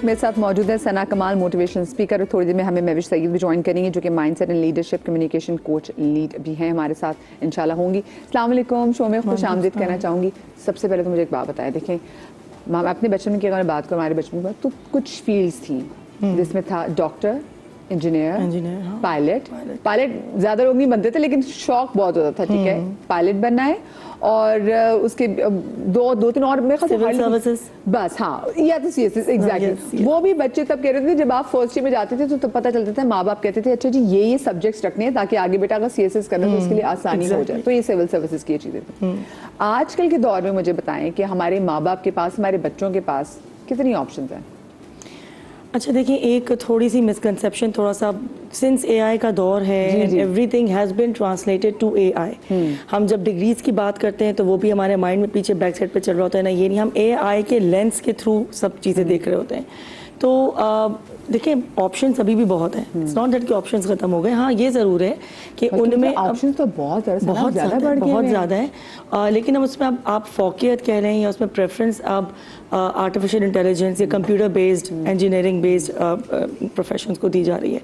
मेरे साथ मौजूद है सना कमाल, मोटिवेशन स्पीकर, और थोड़ी देर में हमें महविश सईद भी ज्वाइन करेंगे जो कि mindset and leadership communication coach lead भी हैं, हमारे साथ इंशाल्लाह होंगी। अस्सलाम वालेकुम, शो में खुश आमदीद कहना चाहूँगी। सबसे पहले तो मुझे एक बात बताएं, देखें मैं अपने बचपन की अगर बात करूँ, हमारे बचपन में तो कुछ फील्ड्स थी जिसमें था डॉक्टर, इंजीनियर, पायलट ज़्यादा लोग नहीं बनते थे लेकिन शौक बहुत होता था, ठीक है, पायलट बनना है। और उसके दो तीन और मेरे ख्याल बस, हाँ, या तो सीएसएस, एग्जैक्टली। वो भी बच्चे तब कह रहे थे जब आप फर्स्ट ईयर में जाते थे तो तब पता चलता था, माँ बाप कहते थे अच्छा जी ये सब्जेक्ट्स रखने हैं ताकि आगे बेटा अगर सीएसएस करना तो उसके लिए आसानी हो जाए। तो ये सिविल सर्विसेज की चीज़ें थी। आजकल के दौर में मुझे बताएं कि हमारे माँ बाप के पास, हमारे बच्चों के पास कितनी ऑप्शन हैं? अच्छा देखिए, एक थोड़ी सी मिसकंसेप्शन, थोड़ा सा, सिंस एआई का दौर है, everything has been translated to AI. हम जब डिग्रीज की बात करते हैं तो वो भी हमारे माइंड में पीछे बैक साइड पे चल रहा होता है ना, ये नहीं, हम एआई के लेंस के थ्रू सब चीज़ें देख रहे होते हैं। तो देखिए ऑप्शंस अभी भी बहुत हैं, इट्स नॉट दैट कि ऑप्शंस खत्म हो गए। हाँ, ये ज़रूर है कि उनमें ऑप्शंस तो बहुत ज़्यादा है, लेकिन अब उसमें आप फोकियत कह रहे हैं या उसमें प्रेफरेंस अब आर्टिफिशियल इंटेलिजेंस या computer based, engineering based professions को दी जा रही है।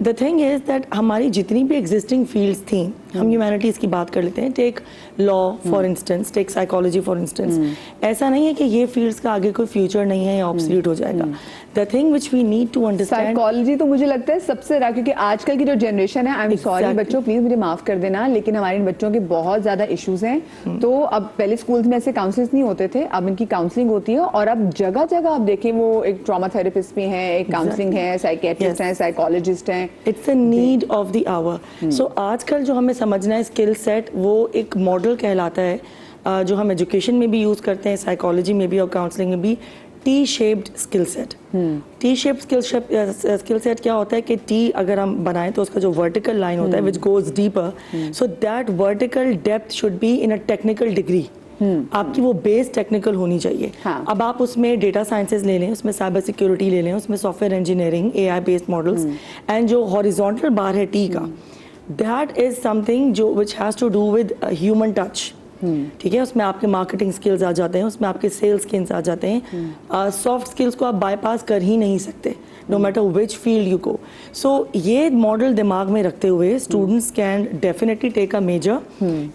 द थिंग इज़ दैट हमारी जितनी भी एग्जिस्टिंग फील्ड्स थी, हम ह्यूमैनिटीज़ की बात कर लेते हैं, take law for instance, take psychology for instance, ऐसा नहीं है कि ये फील्ड्स का आगे कोई फ्यूचर नहीं है या ऑब्सोलीट हो जाएगा। The thing which we need to understand, psychology तो मुझे लगता है सबसे ज़्यादा, क्योंकि आजकल की जो जनरेशन है, आई एम सॉरी बच्चों, प्लीज़ मुझे माफ़ कर देना, लेकिन हमारे इन बच्चों के बहुत ज़्यादा इश्यूज़ हैं। तो अब पहले स्कूल्स में ऐसे काउंसलर्स नहीं होते थे, अब इनकी काउंसलिंग होती है, और अब जगह जगह आप देखें वो एक ट्रॉमा थेरेपिस्ट भी हैं, एक काउंसलिंग है, साइकेट्रिस्ट हैं, साइकोलॉजिस्ट हैं। It's a need of the hour. So आजकल जो हमें समझना है स्किल सेट, वो एक मॉडल कहलाता है, जो हम एजुकेशन में भी यूज़ करते हैं, साइकोलॉजी में भी और काउंसलिंग में भी, T shaped skill set. T shaped skill set क्या होता है कि टी अगर हम बनाएं तो उसका जो वर्टिकल लाइन होता है which goes deeper, so that vertical depth should be in a technical degree. आपकी वो बेस टेक्निकल होनी चाहिए। हाँ. अब आप उसमें डेटा साइंसेज ले लें, उसमें साइबर सिक्योरिटी ले लें, उसमें software engineering, AI based models, and जो हॉरिजॉन्टल बार है टी का, दैट इज समथिंग जो which has to do with human touch. ठीक है, उसमें आपके मार्केटिंग स्किल्स आ जाते हैं, उसमें आपके सेल्स स्किल्स आ जाते हैं। सॉफ्ट स्किल्स को आप बाईपास कर ही नहीं सकते, no matter which field you go. So ये मॉडल दिमाग में रखते हुए students can definitely take a major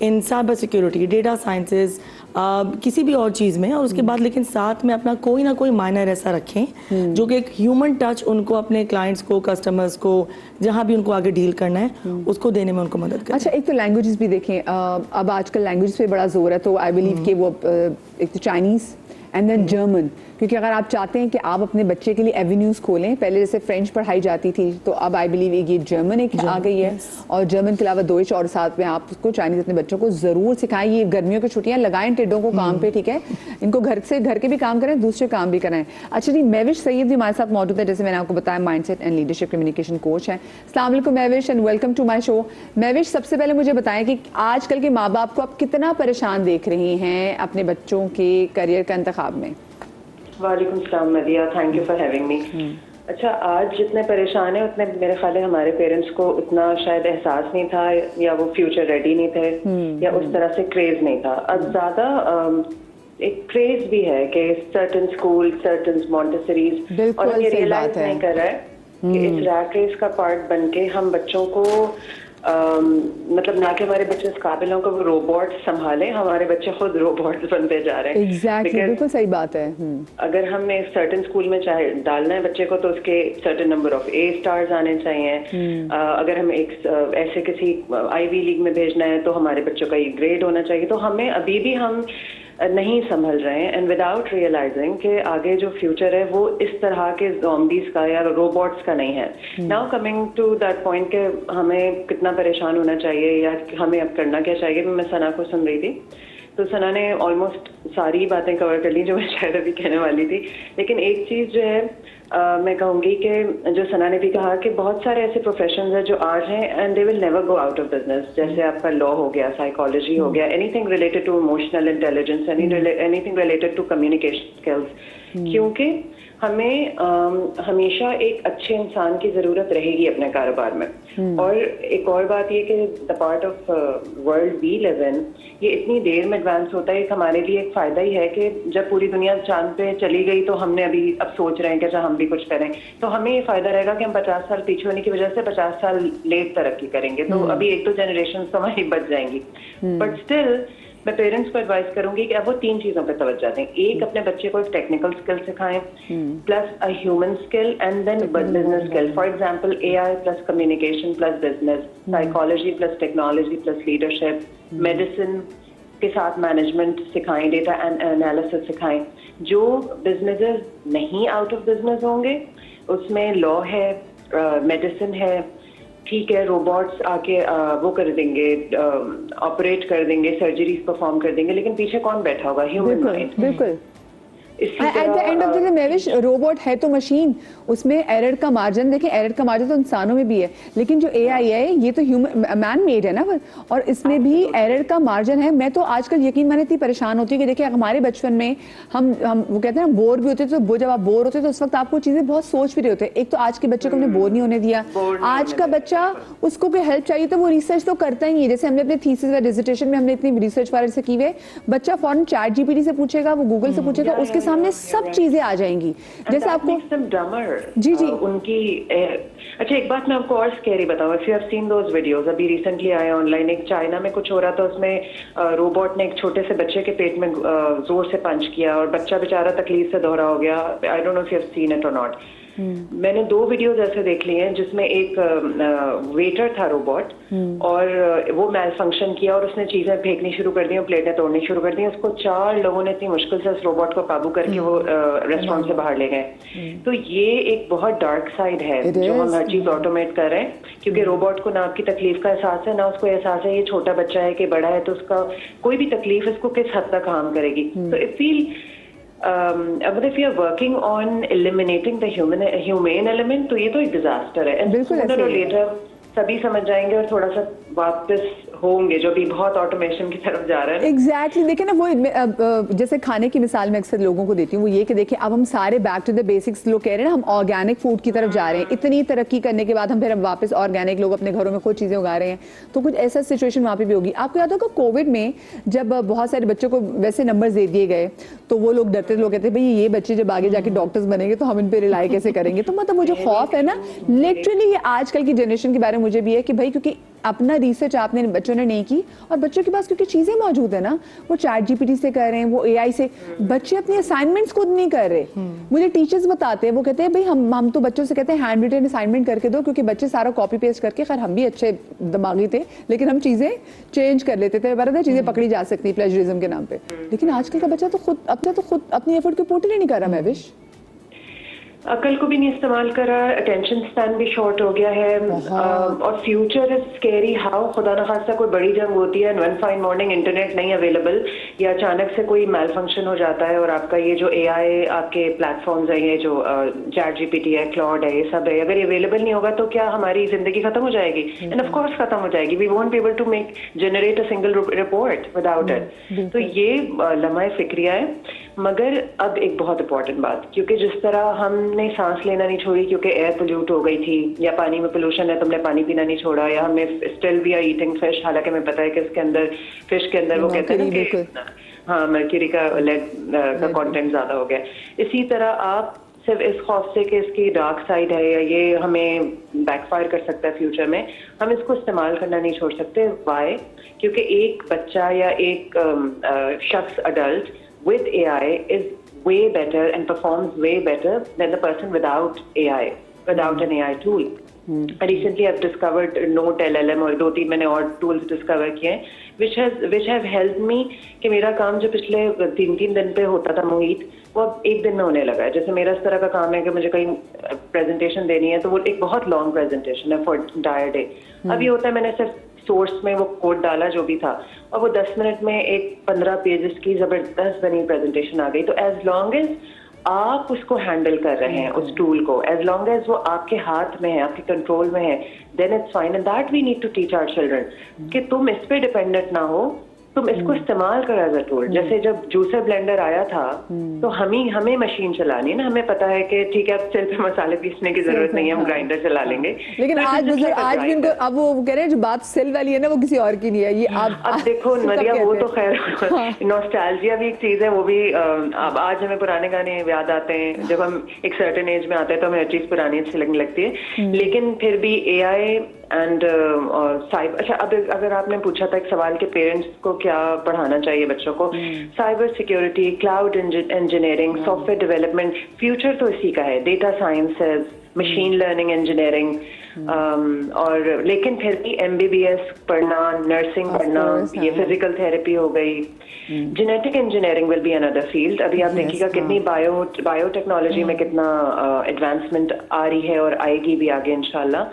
in cyber security, data sciences, किसी भी और चीज़ में, और उसके बाद लेकिन साथ में अपना कोई ना कोई माइनर ऐसा रखें जो कि एक ह्यूमन टच उनको अपने क्लाइंट्स को, कस्टमर्स को, जहाँ भी उनको आगे डील करना है उसको देने में उनको मदद करें। अच्छा, एक तो लैंग्वेजेस भी देखें, अब आजकल लैंग्वेज पे बड़ा जोर है, तो आई बिलीव कि वो एक तो चाइनीज़ एंड देन जर्मन, क्योंकि अगर आप चाहते हैं कि आप अपने बच्चे के लिए एवेन्यूज़ खोलें, पहले जैसे फ्रेंच पढ़ाई जाती थी, तो अब आई बिलीव ये जर्मन एक आ गई है, और जर्मन के अलावा दोइच, और साथ में आप उसको चाइनीज़ अपने बच्चों को ज़रूर सिखाएं। ये गर्मियों की छुट्टियां लगाएं टिड्डों को काम पे, ठीक है, इनको घर के भी काम करें, दूसरे काम भी कराएं। अच्छा जी, महविश सईद भी हमारे साथ मौजूद है, जैसे मैंने आपको बताया, mindset and leadership communication coach है। अस्सलाम वालेकुम Mahvish, and welcome to my show. Mahvish, सबसे पहले मुझे बताएं कि आजकल के माँ बाप को आप कितना परेशान देख रहे हैं अपने बच्चों के करियर का इंतखाब में? वालेकुम सलाम Madiya, thank you for having me. अच्छा, आज जितने परेशान हैं उतने मेरे ख्याल है हमारे पेरेंट्स को उतना शायद एहसास नहीं था, या वो फ्यूचर रेडी नहीं थे, या उस तरह से क्रेज नहीं था। अब ज्यादा एक क्रेज भी है कि सर्टन स्कूल, सर्टन मॉन्टेसरीज, और ये रियलाइज नहीं कर रहा है कि इस रैट रेस का पार्ट बन के हम बच्चों को मतलब ना कि हमारे बच्चे इस काबिल हों कि वो रोबोट संभालें, हमारे बच्चे खुद रोबोट्स बनते जा रहे हैं। एग्जैक्टली, बिल्कुल सही बात है। अगर हमने सर्टेन स्कूल में चाहे डालना है बच्चे को तो उसके certain number of A stars आने चाहिए। अगर हम एक ऐसे किसी आईवी लीग में भेजना है तो हमारे बच्चों का ये ग्रेड होना चाहिए। तो हमें अभी भी हम नहीं संभल रहे हैं, एंड विदाउट रियलाइजिंग कि आगे जो फ्यूचर है वो इस तरह के ज़ॉम्बीज का या रोबोट्स का नहीं है। Now coming to that point के हमें कितना परेशान होना चाहिए या हमें अब करना क्या चाहिए, मैं सना को सुन रही थी तो सना ने ऑलमोस्ट सारी बातें कवर कर ली जो मैं शायद अभी कहने वाली थी। लेकिन एक चीज़ जो है मैं कहूँगी कि जो सना ने भी कहा कि बहुत सारे ऐसे प्रोफेशंस हैं जो आज हैं and they will never go out of business, जैसे आपका लॉ हो गया, साइकोलॉजी हो गया, anything related to emotional intelligence, anything related to communication skills, क्योंकि हमें हमेशा एक अच्छे इंसान की जरूरत रहेगी अपने कारोबार में। और एक और बात ये कि the part of world we live in, ये इतनी देर में एडवांस होता है, हमारे लिए एक फायदा ही है कि जब पूरी दुनिया चांद पे चली गई तो हमने अब सोच रहे हैं कि अच्छा हम भी कुछ करें, तो हमें ये फायदा रहेगा कि हम 50 साल पीछे होने की वजह से 50 साल लेट तरक्की करेंगे, तो अभी 1-2 जनरेशन तो हमारी बच जाएंगी। बट स्टिल मैं पेरेंट्स को एडवाइस करूंगी कि अब वो 3 चीजों पे तवज्जो दें। एक, अपने बच्चे को एक टेक्निकल स्किल सिखाएं, plus a human skill and then business skill. For example AI plus communication plus business, psychology plus technology plus leadership, medicine के साथ मैनेजमेंट सिखाएं, डेटा एनालिसिस सिखाएं। जो बिजनेसेस नहीं आउट ऑफ बिजनेस होंगे उसमें लॉ है, मेडिसिन है, ठीक है, रोबोट्स आके वो कर देंगे, ऑपरेट कर देंगे, सर्जरीज परफॉर्म कर देंगे, लेकिन पीछे कौन बैठा होगा? Human mind. बिल्कुल। At the end of the day Mahvish, robot है तो मशीन, उसमें एरर का मार्जिन देखें, एरर का मार्जिन तो इंसानों में भी है, लेकिन जो AI है ये तो ह्यूमन मैन मेड है ना, और इसमें भी एरर का मार्जिन है। मैं तो आजकल यकीन माने इतनी परेशान होती हूँ कि देखिए हमारे बचपन में हम वो कहते हैं ना बोर भी होते थे, तो जब आप बोर होते तो उस वक्त आपको चीजें बहुत सोच भी रहे होते। एक तो आज के बच्चे को हमने बोर नहीं होने दिया, आज का बच्चा उसको कोई हेल्प चाहिए तो वो रिसर्च तो करता ही है। जैसे हमने अपने थीसिस व डिसर्टेशन में हमने इतनी रिसर्च वाले से की हुई, बच्चा फौरन ChatGPT से पूछेगा, वो गूगल से पूछेगा, उसके सामने सब चीजें आ जाएंगी। जैसे आपको जी जी उनकी अच्छा, एक बात मैं आपको और स्कैरी बताऊं, if you have seen those videos, अभी रिसेंटली आए ऑनलाइन, एक चाइना में कुछ हो रहा था, उसमें रोबोट ने एक छोटे से बच्चे के पेट में जोर से पंच किया और बच्चा बेचारा तकलीफ से दोहरा हो गया। I don't know if you have seen it और नॉट। मैंने 2 वीडियोस ऐसे देख लिए हैं जिसमें एक वेटर था रोबोट, और वो मैल फंक्शन किया और उसने चीजें फेंकनी शुरू कर दी और प्लेटें तोड़नी शुरू कर दी। उसको 4 लोगों ने इतनी मुश्किल से उस रोबोट को काबू करके वो रेस्टोरेंट से बाहर ले गए। तो ये एक बहुत डार्क साइड है जो हम हर चीज ऑटोमेट कर रहे हैं, क्योंकि रोबोट को ना आपकी तकलीफ का एहसास है, ना उसको एहसास है ये छोटा बच्चा है कि बड़ा है, तो उसका कोई भी तकलीफ इसको किस हद तक हार्म करेगी। तो I feel but if you are working on eliminating the humane element, तो ये तो एक डिजास्टर है। बिल्कुल, sooner or later सभी समझ जाएंगे और थोड़ा सा वापस होंगे जो भी बहुत ऑटोमेशन की तरफ जा रहा है। एग्जैक्टली देखिए ना, वो जैसे खाने की मिसाल मैं अक्सर लोगों को देती हूँ, वो ये कि देखिए अब हम सारे बैक टू द बेसिक्स लोग कह रहे हैं ना, हम ऑर्गेनिक फूड की तरफ जा रहे हैं। इतनी तरक्की करने के बाद हम फिर वापस ऑर्गेनिक, लोग अपने घरों में खुद चीजें उगा रहे हैं, तो कुछ ऐसा सिचुएशन वहाँ पे भी होगी। आपको याद होगा कोविड में जब बहुत सारे बच्चों को वैसे नंबर्स दे दिए गए तो वो लोग डरते, लोग कहते भाई ये बच्चे जब आगे जाके डॉक्टर्स बनेंगे तो हम इन पे रिलाई कैसे करेंगे। तो मतलब वो जो खौफ है ना, लिटरली ये आजकल की जनरेशन के बारे में मुझे भी है कि भाई क्योंकि अपना रिसर्च आपने बच्चों ने नहीं की, और बच्चों के पास क्योंकि चीजें मौजूद है ना, वो ChatGPT से कर रहे हैं, वो AI से, बच्चे अपनी असाइनमेंट्स खुद नहीं कर रहे। मुझे टीचर्स बताते हैं, वो कहते हैं भाई हम तो बच्चों से कहते हैं हैंड रिटन असाइनमेंट करके दो, क्योंकि बच्चे सारा कॉपी पेस्ट करके, खैर हम भी अच्छे दिमागी थे लेकिन हम चीजें चेंज कर लेते थे, बराबर चीजें पकड़ी जा सकती है प्लेजरिज्म के नाम पे। लेकिन आजकल का बच्चा तो खुद अपनी एफर्ट के पोर्ट ही नहीं कर रहा। महविश, अकल को भी नहीं इस्तेमाल कर रहा, अटेंशन स्पैन भी शॉर्ट हो गया है, और फ्यूचर इज स्केरी। हाउ खुदा न खास्ता कोई बड़ी जंग होती है, वन फाइन मॉर्निंग इंटरनेट नहीं अवेलेबल, या अचानक से कोई मैल फंक्शन हो जाता है और आपका ये जो AI आपके प्लेटफॉर्म्स है, ये जो ChatGPT है, क्लॉड है, ये सब है, अगर ये अवेलेबल नहीं होगा तो क्या हमारी जिंदगी खत्म हो जाएगी? एंड ऑफ कोर्स खत्म हो जाएगी। We won't be able to generate a single report without it. तो ये लम्हा फिक्रिया है। मगर अब एक बहुत इंपॉर्टेंट बात, क्योंकि जिस तरह हमने सांस लेना नहीं छोड़ी क्योंकि एयर पोल्यूट हो गई थी, या पानी में पोल्यूशन है तो हमने पानी पीना नहीं छोड़ा, या हमने still we are eating fish, हालांकि हमें पता है कि इसके अंदर फिश के अंदर वो कहते हैं कि हाँ मर्क्यूरी का लेड का कंटेंट ज्यादा हो गया। इसी तरह आप सिर्फ इस खौफ से कि इसकी डार्क साइड है या ये हमें बैकफायर कर सकता है फ्यूचर में, हम इसको इस्तेमाल करना नहीं छोड़ सकते। वाई? क्योंकि एक बच्चा या एक शख्स adult with AI is way better and performs way better than the person without AI, without an AI tool. Recently I've discovered Note LLM और 2-3 मैंने और tools discover किए हैं which have helped me कि मेरा काम जो पिछले 3-3 दिन पे होता था मोहित, वो अब 1 दिन में होने लगा है। जैसे मेरा इस तरह का काम है कि मुझे कहीं प्रेजेंटेशन देनी है तो वो एक बहुत लॉन्ग प्रेजेंटेशन है फॉर एंटायर डे। अब ये होता है मैंने सिर्फ सोर्स में वो कोड डाला जो भी था, और वो 10 मिनट में एक 15 पेजेस की जबरदस्त बनी प्रेजेंटेशन आ गई। तो एज लॉन्ग एज आप उसको हैंडल कर रहे हैं उस टूल को, एज लॉन्ग एज वो आपके हाथ में है, आपके कंट्रोल में है, then it's fine. And that we need to teach our children कि तुम इस पे डिपेंडेंट ना हो, तुम इसको इस्तेमाल करो एज अ टूल। जैसे जब जूसर ब्लेंडर आया था तो हमें मशीन चलानी है ना, हमें पता है कि ठीक है अब सिल पे मसाले पीसने की जरूरत नहीं है, हम ग्राइंडर चला लेंगे। लेकिन आज भी उनको अब वो कह रहे हैं जो बात सिल वाली है ना वो किसी और की नहीं है, ये अब देखो नदिया वो तो खैर नॉस्टैल्जिया भी एक चीज है, वो भी अब आज हमें पुराने गाने याद आते हैं, जब हम एक सर्टेन एज में आते हैं तो हमें हर चीज पुरानी अच्छी लगने लगती है। लेकिन फिर भी एआई एंड साइबर, अच्छा अब अगर आपने पूछा था एक सवाल के पेरेंट्स को क्या पढ़ाना चाहिए बच्चों को, cyber security, cloud engineering, software development, future तो इसी का है, data sciences, machine learning engineering, और लेकिन फिर भी एमबीबीएस पढ़ना, नर्सिंग पढ़ना, ये फिजिकल थेरेपी हो गई, genetic engineering will be another field. अभी आप देखिएगा कितनी बायोटेक्नोलॉजी में कितना एडवांसमेंट आ रही है और आएगी भी आगे इंशाल्लाह।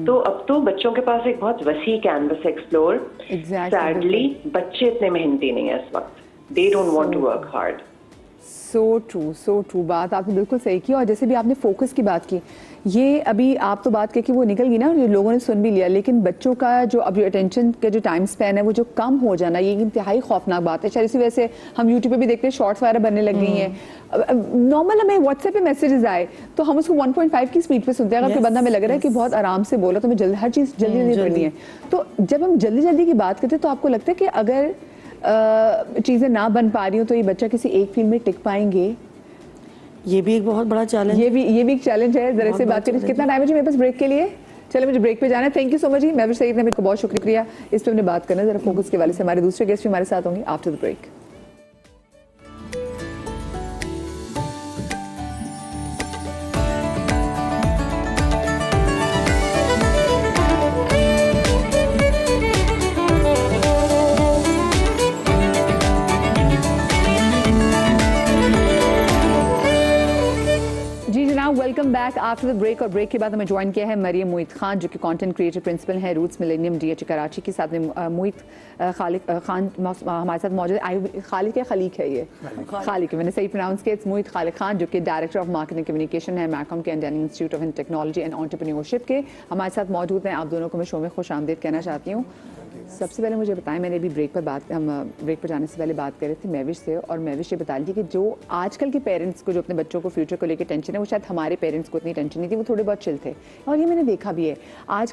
तो अब तो बच्चों के पास एक बहुत वसी कैनवस एक्सप्लोर। सैडली बच्चे इतने मेहनती नहीं है इस वक्त, they don't want to work hard. So true, बात आपने बिल्कुल सही की। और जैसे भी आपने फोकस की बात की, ये अभी आप तो बात करके वो निकल गई ना, ये लोगों ने सुन भी लिया, लेकिन बच्चों का जो अब अटेंशन का जो टाइम स्पैन है वो जो कम हो जाना, ये इंतहाई खौफनाक बात है। शायद इसी वजह से हम यूट्यूब पे भी देखते हैं शॉर्ट्स वगैरह बनने लग गई हैं। नॉर्मल हमें व्हाट्सएप पे मैसेजेस आए तो हम उसको 1.5 की स्पीड पे सुनते हैं, अगर बंदा हमें लग रहा है कि बहुत आराम से बोला तो हमें हर चीज़ जल्दी करनी है। तो जब हम जल्दी की बात करते हैं तो आपको लगता है कि अगर चीज़ें ना बन पा रही हो तो ये बच्चा किसी एक फील्ड में टिक पाएंगे? ये भी एक बहुत बड़ा चैलेंज, ये भी एक चैलेंज है। जरा से बात करें, कितना टाइम है जी मेरे पास ब्रेक के लिए? चलो मुझे ब्रेक पे जाना है। थैंक यू सो मच जी महविश सईद ने, मेरे को बहुत शुक्रिया इस पे हमने बात करना। जरा फोकस के वाले से हमारे दूसरे गेस्ट भी हमारे साथ होंगे after the break. Welcome back after the break. और ब्रेक के बाद हमें ज्वाइन किया है मरियम मोहित खान, जो कि कंटेंट क्रिएटर प्रिंसिपल है रूट्स मिलेनियम डीएच कराची के। साथ में मोहित खालिक खान हमारे साथ मौजूद है। खालिक है खलीक है, ये खालिक है, मैंने सही प्रोनाउंस किया। इट्स मोहित खालिक खान, जो कि डायरेक्टर ऑफ मार्केटिंग कम्युनिकेशन है मैकॉम के Indian institute of technology and entrepreneurship के, हमारे साथ मौजूद हैं। आप दोनों को मैं शो में खुश आमदीद कहना चाहती हूँ। सबसे पहले मुझे बताएं, मैंने अभी हम ब्रेक पर जाने से पहले बात कर रहे थे महविश से, और महविश ये बता रही थी कि जो आजकल के पेरेंट्स को जो अपने बच्चों को फ्यूचर को लेकर टेंशन है, वो शायद हमारे पेरेंट्स को इतनी टेंशन नहीं थी, वो थोड़े बहुत चिल थे। और ये मैंने देखा भी है, आज